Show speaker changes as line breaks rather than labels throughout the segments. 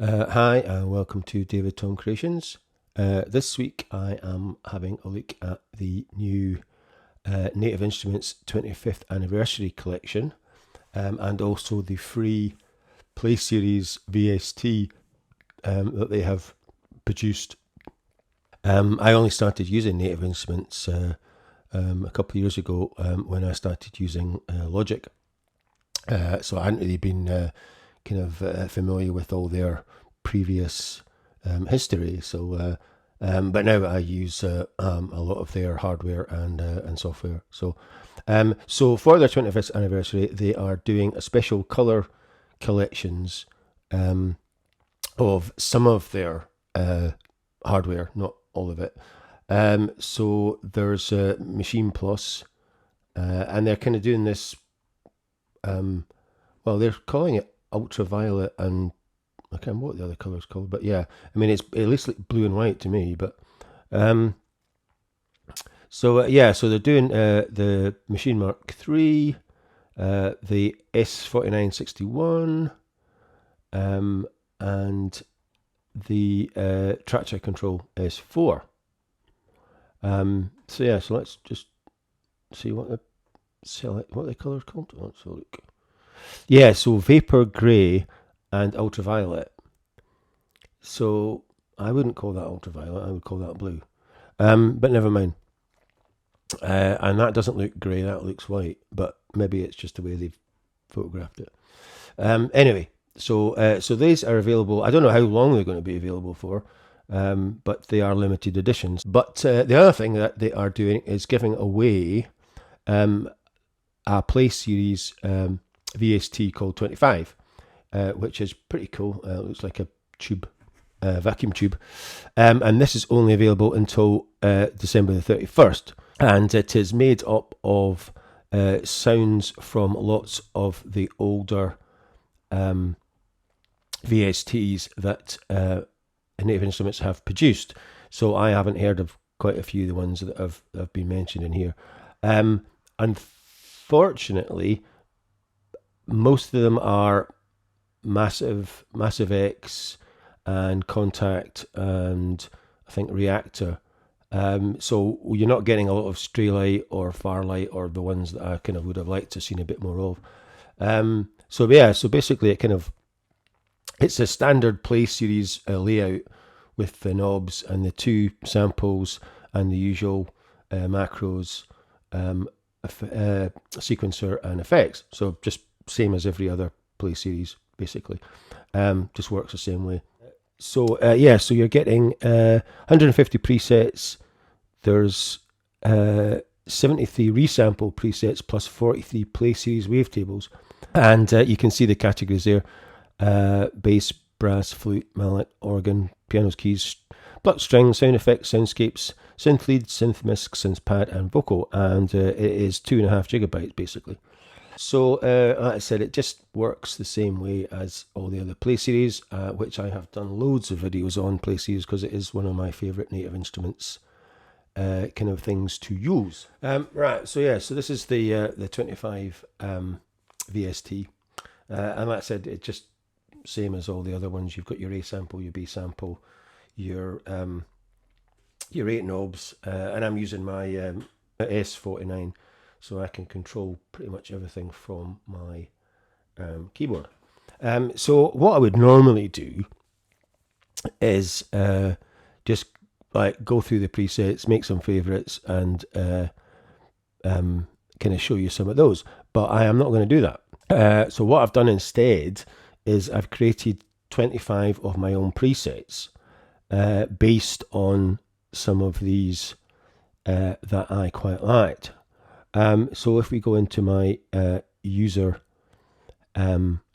Hi and welcome to David Tom Creations. This week I am having a look at the new Native Instruments 25th Anniversary Collection and also the free Play Series VST that they have produced. I only started using Native Instruments a couple of years ago when I started using Logic. So I hadn't really been familiar with all their previous history. So, but now I use a lot of their hardware and software. So, so for their 25th anniversary, they are doing a special color collections of some of their hardware, not all of it. So there's Machine Plus, and they're kind of doing this. Well, they're calling it ultraviolet, and I can't remember what the other colour's called, but yeah, I mean it's at least like blue and white to me. But so they're doing the Machine Mark III, the S4961, and the Traction Control S4. So let's just see what the colour's called. Let's have a look. Yeah, so Vapor Grey and Ultraviolet. So I wouldn't call that ultraviolet, I would call that blue. But never mind. And that doesn't look grey, that looks white, but maybe it's just the way they've photographed it. Anyway, so these are available. I don't know how long they're going to be available for, but they are limited editions. But the other thing that they are doing is giving away a Play Series VST called 25, which is pretty cool. It looks like a tube, vacuum tube, and this is only available until December the 31st, and it is made up of sounds from lots of the older VSTs that Native Instruments have produced. So I haven't heard of quite a few of the ones that have been mentioned in here. Unfortunately, most of them are Massive X and Contact and I think Reactor. So you're not getting a lot of Straylight or Pharlight or the ones that I kind of would have liked to have seen a bit more of. So basically it's a standard Play Series layout with the knobs and the two samples and the usual macros, sequencer and effects. So just same as every other Play Series, basically. Just works the same way. So so you're getting 150 presets. There's 73 resample presets plus 43 Play Series wavetables, and you can see the categories there: bass, brass, flute, mallet, organ, pianos, keys, plucked strings, sound effects, soundscapes, synth lead, synth misc, synth pad, and vocal. And it is 2.5 gigabytes basically. So, like I said, it just works the same way as all the other Play Series, which I have done loads of videos on Play Series because it is one of my favourite Native Instruments kind of things to use. Right, so this is the 25 VST, and like I said, it's just same as all the other ones. You've got your A sample, your B sample, your 8 knobs, and I'm using my S49. So I can control pretty much everything from my keyboard. So what I would normally do is just like go through the presets, make some favorites, and kind of show you some of those. But I am not going to do that. So what I've done instead is I've created 25 of my own presets based on some of these that I quite liked. So if we go into my user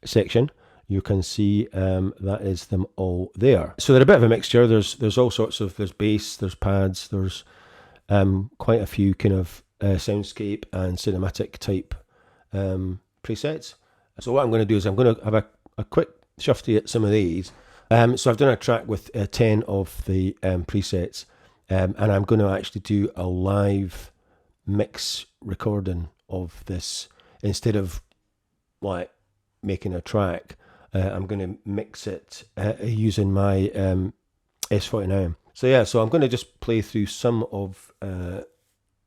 section, you can see that is them all there. So they're a bit of a mixture. There's all sorts of, there's bass, there's pads, there's quite a few kind of soundscape and cinematic type presets. So what I'm going to do is I'm going to have a quick shuffle at some of these. So I've done a track with 10 of the presets, and I'm going to actually do a live mix recording of this instead of like making a track. I'm going to mix it using my S49. So yeah, so I'm going to just play through some of the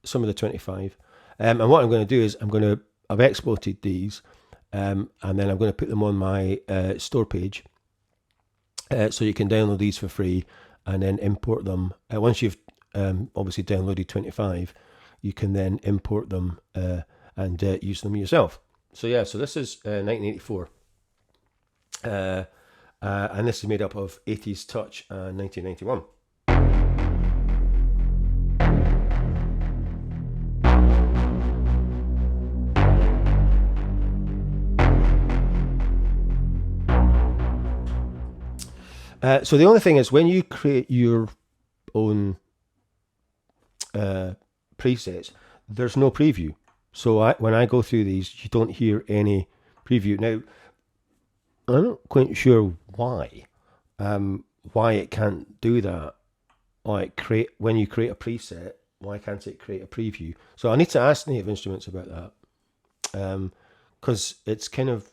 25, and what I'm going to do is I've exported these, and then I'm going to put them on my store page, so you can download these for free, and then import them. Once you've obviously downloaded 25, you can then import them and use them yourself. So yeah, so this is 1984. And this is made up of 80s Touch and 1991. So the only thing is, when you create your own presets, there's no preview. So when I go through these, you don't hear any preview. Now, I'm not quite sure why it can't do that. Like, when you create a preset, why can't it create a preview? So I need to ask Native Instruments about that, because it's kind of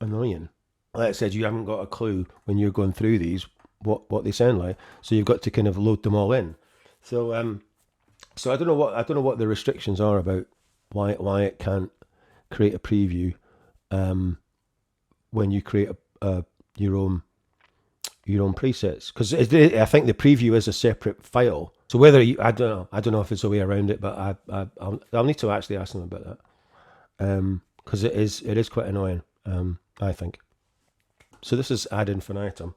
annoying. Like I said, you haven't got a clue when you're going through these what they sound like. So you've got to kind of load them all in. So so I don't know what the restrictions are about why it can't create a preview when you create your own presets, because I think the preview is a separate file. So whether I don't know if there's a way around it, but I'll need to actually ask them about that, because it is quite annoying, I think. So this is Ad Infinitum.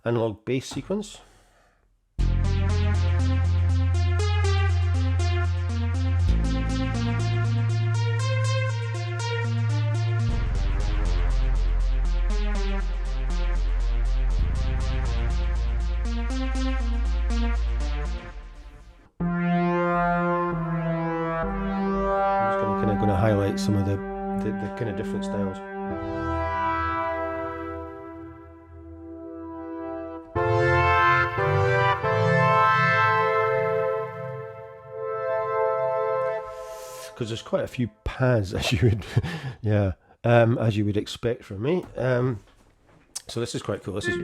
Analog bass sequence. I'm just going to highlight some of the kind of different styles. Because there's quite a few pads, as you would, yeah, as you would expect from me. So this is quite cool. This is.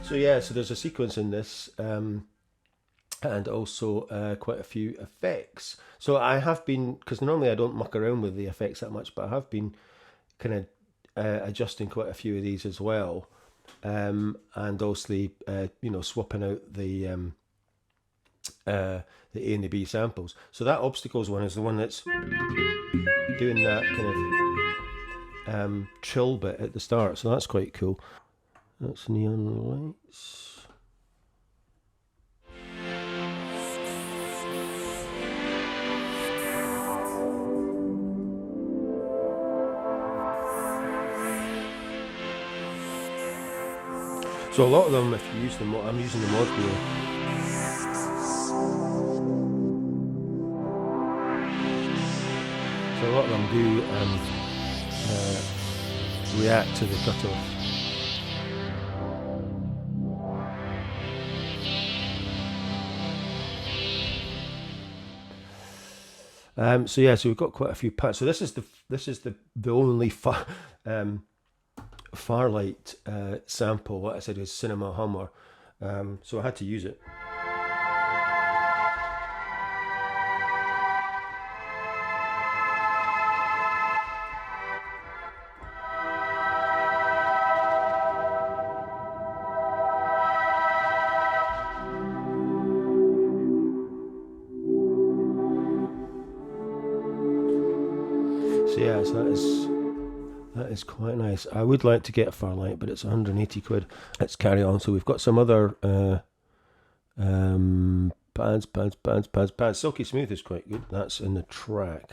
So yeah, so there's a sequence in this. And also quite a few effects. So I have been, because normally I don't muck around with the effects that much, but I have been kind of adjusting quite a few of these as well, and obviously swapping out the A and the B samples. So that obstacles one is the one that's doing that kind of trill bit at the start. So that's quite cool. That's neon lights. So a lot of them, if you use them, I'm using the mod wheel. So a lot of them do react to the cutoff. So yeah, so we've got quite a few parts. So this is the only Pharlight sample. What I said is Cinema Hummer, so I had to use it. So yeah, so that is quite nice. I would like to get a Pharlight, but it's 180 quid. Let's carry on. So we've got some other Pads. Silky Smooth is quite good. That's in the track.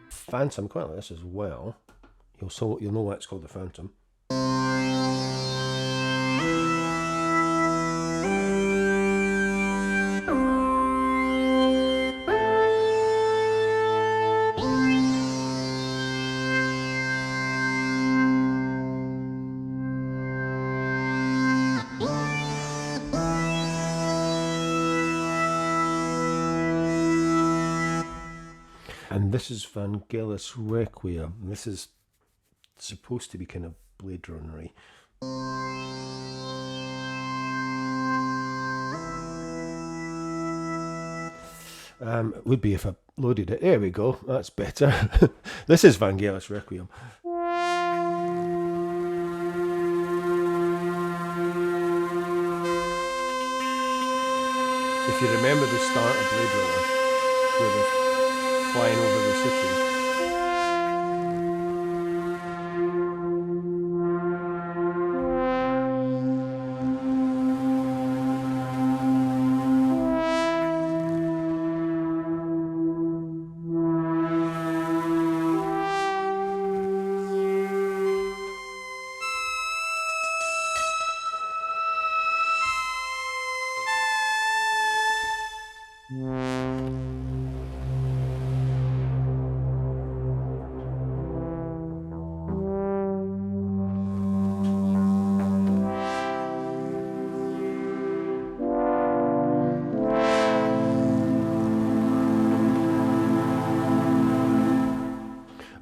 Phantom, quite like this as well. You'll know why it's called the Phantom. And this is Vangelis Requiem. This is supposed to be kind of Blade Runner-y. It would be if I loaded it. There we go. That's better. This is Vangelis Requiem. If you remember the start of Blade Runner, where they're flying over the city.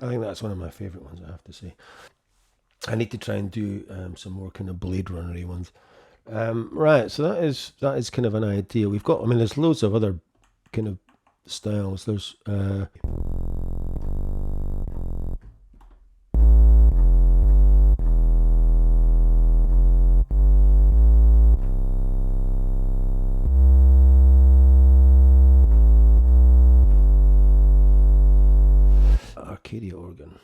I think that's one of my favourite ones, I have to say. I need to try and do some more kind of Blade Runner-y ones. Right, so that is kind of an idea. We've got, I mean, there's loads of other kind of styles. There's Arcadia Organ.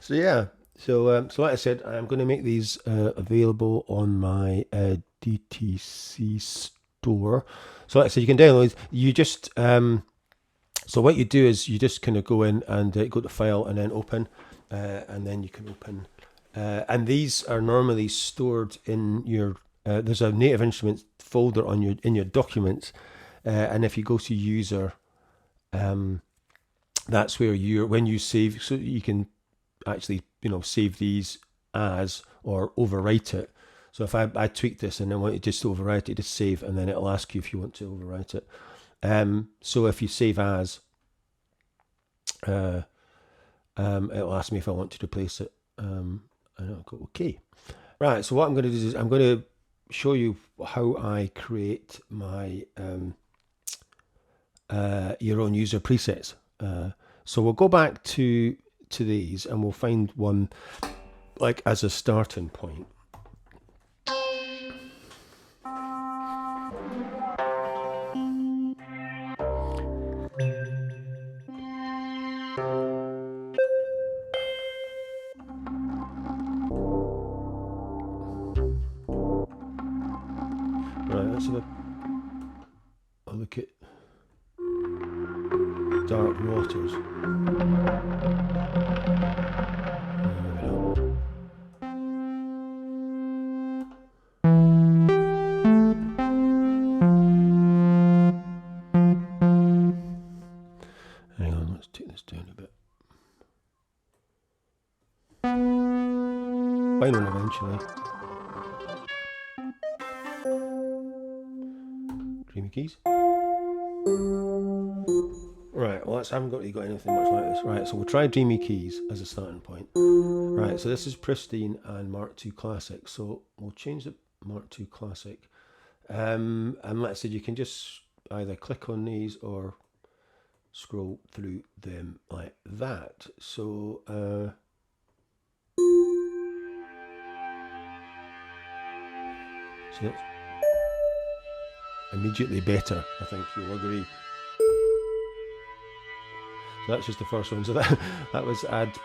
So yeah, so like I said, I'm going to make these available on my DTC store. So like I said, you can download. You just so what you do is you just kind of go in and go to File and then Open, and then you can open. And these are normally stored in your. There's a Native Instruments folder on in your documents, and if you go to User, that's where when you save, so you can actually save these as or overwrite it. So if I tweak this and I want you just to overwrite it, just save, and then it'll ask you if you want to overwrite it. So if you save as, it'll ask me if I want to replace it, and I'll go OK. Right, so what I'm going to do is I'm going to show you how I create my your own user presets. So we'll go back to these and we'll find one like as a starting point. Right, let's have a look at Dark Waters. Hang on, let's take this down a bit. Fine one eventually. Dreamy keys. Right, well, I haven't really got anything much like this. Right, so we'll try Dreamy Keys as a starting point. Right, so this is Pristine and Mark II Classic. So we'll change the Mark II Classic. And like I said, you can just either click on these or scroll through them like that. So, so that's immediately better, I think you'll agree. So that's just the first one. So that was Ad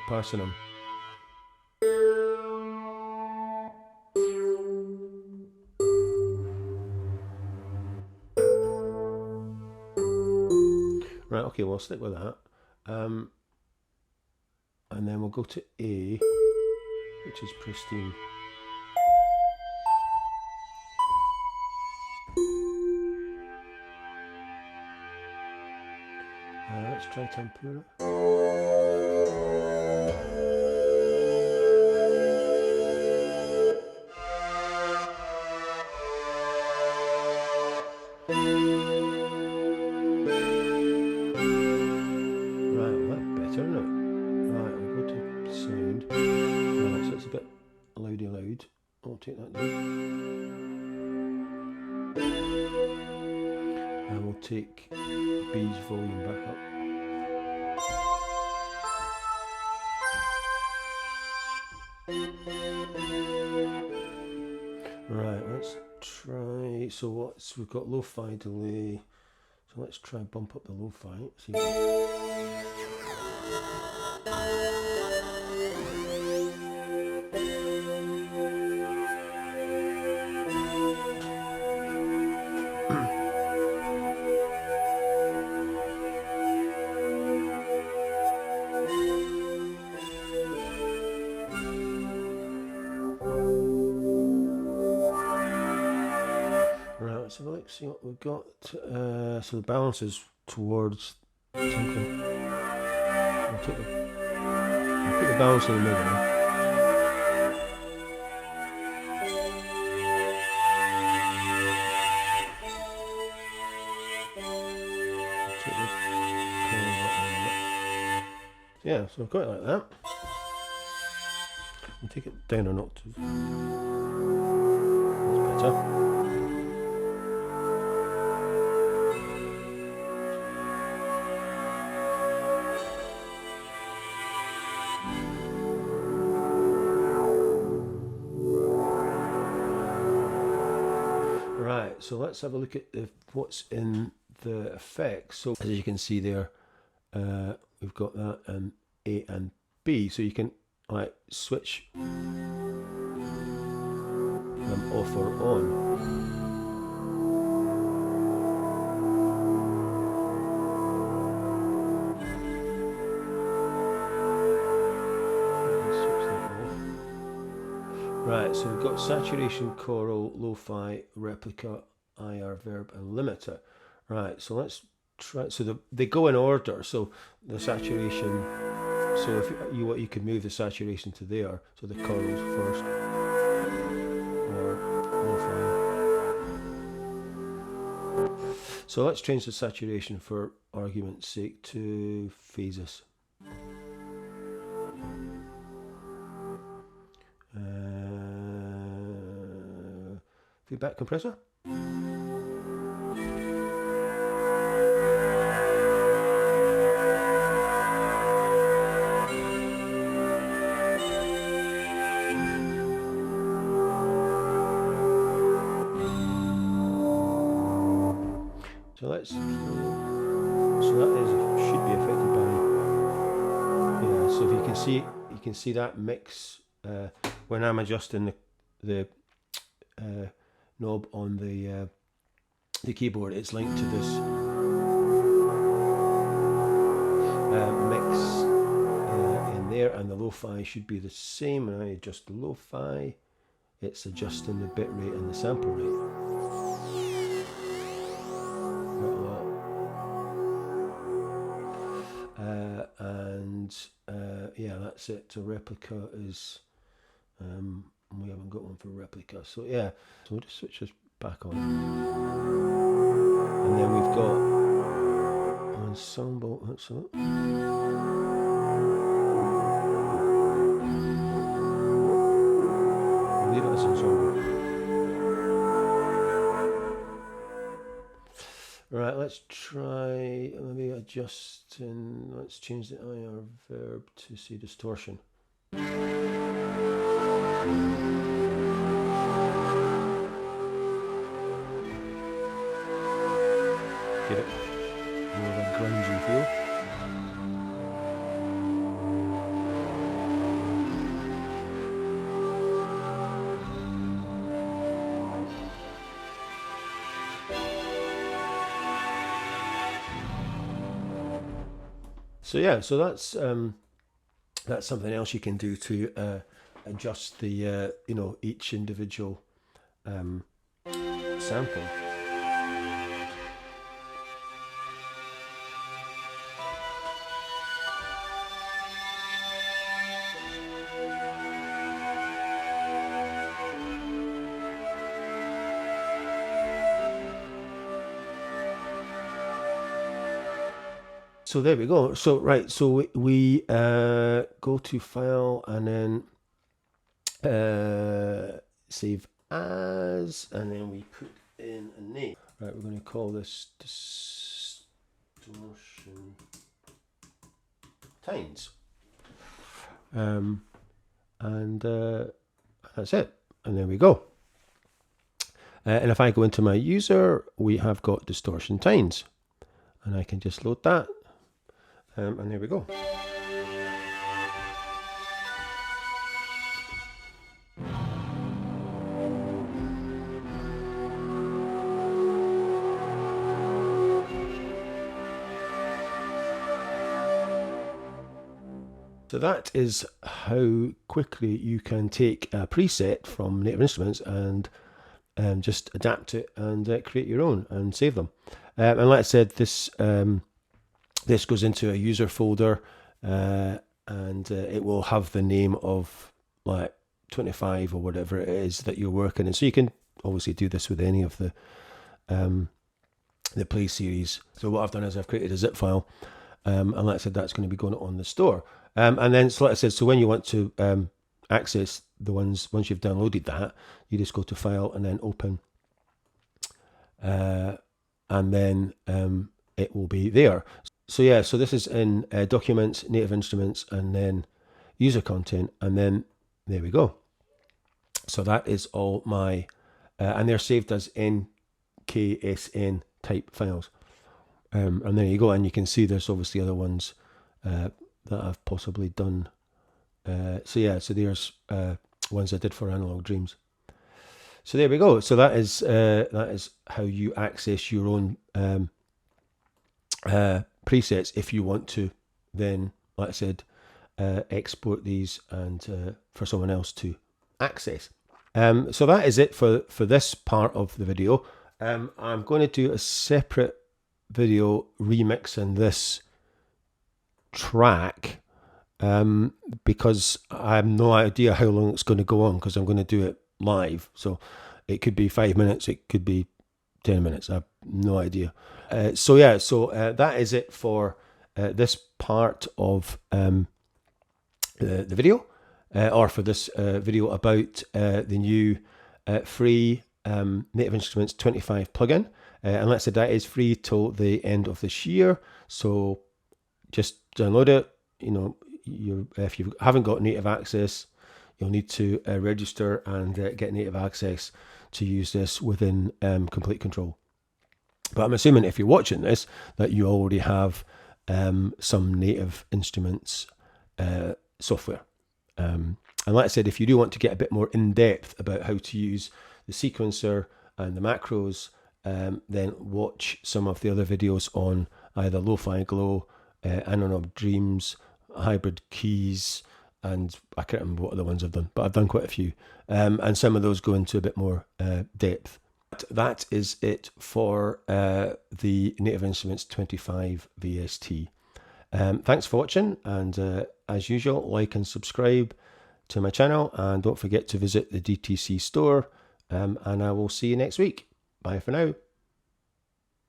Parsinum. Right, okay, we'll stick with that. And then we'll go to A, which is Pristine. Let's try Tempura. Loud. I'll take that down. And we'll take B's volume back up. Right, let's try. So we've got lo-fi delay. So let's try and bump up the lo-fi. See so let's see what we've got. So the balance is towards something. I'll put the balance in the middle. Yeah, so I've got it like that. I'll take it down an octave. That's better. Right, so let's have a look at what's in the effects. So as you can see there, we've got that and A and B. So you can like switch them off or on. Right, so we've got saturation, choral, lo-fi, replica, IR, verb, and limiter. Right, so let's try. So they go in order. So the saturation. So if you could move the saturation to there. So the chorals first, or lo-fi. So let's change the saturation for argument's sake to phases. Feedback compressor. So that should be affected by, yeah. So if you can see that mix when I'm adjusting the knob on the keyboard. It's linked to this mix in there, and the lo-fi should be the same. When I adjust the lo-fi, it's adjusting the bit rate and the sample rate. Yeah, that's it. So replica is we haven't got one for replica, so yeah, so we'll just switch this back on, and then we've got ensemble. Let's look. Leave it as ensemble. Right, let's try maybe adjusting. Let's change the IR verb to say distortion. Get it more of a grungy feel. So yeah, so that's something else you can do to adjust the you know, each individual sample. So there we go. So right, so we go to File and then save as, and then we put in a name. Right, we're going to call this distortion tines, and that's it. And there we go. And if I go into my user, we have got distortion tines, and I can just load that. And there we go. So that is how quickly you can take a preset from Native Instruments and just adapt it and create your own and save them. And like I said, this goes into a user folder, and it will have the name of like 25 or whatever it is that you're working in. So you can obviously do this with any of the play series. So what I've done is I've created a zip file, and like I said, that's going to be going on the store. And then, so like I said, so when you want to access the ones, once you've downloaded that, you just go to File and then Open, and then it will be there. So yeah, so this is in Documents, Native Instruments, and then User Content, and then there we go. So that is all my, and they're saved as NKSN type files. And there you go, and you can see there's obviously other ones that I've possibly done. So yeah, so there's ones I did for Analog Dreams. So there we go. So that is how you access your own presets if you want to then, like I said, export these and for someone else to access. So that is it for this part of the video. I'm going to do a separate video remixing this track because I have no idea how long it's going to go on, because I'm going to do it live. So it could be 5 minutes, it could be 10 minutes, I have no idea. So yeah, so that is it for this part of the video, or for this video about the new free Native Instruments 25 plugin. And like I said, that is free till the end of this year. So just download it. You know, if you haven't got native access, you'll need to register and get native access to use this within Complete Control. But I'm assuming if you're watching this that you already have some Native Instruments software. And like I said, if you do want to get a bit more in depth about how to use the sequencer and the macros, then watch some of the other videos on either Lo-Fi Glow, Analog Dreams, Hybrid Keys, and I can't remember what other ones I've done, but I've done quite a few. And some of those go into a bit more depth. That is it for the Native Instruments 25 VST. Thanks for watching, and as usual, like and subscribe to my channel, and don't forget to visit the DTC store, and I will see you next week. Bye for now.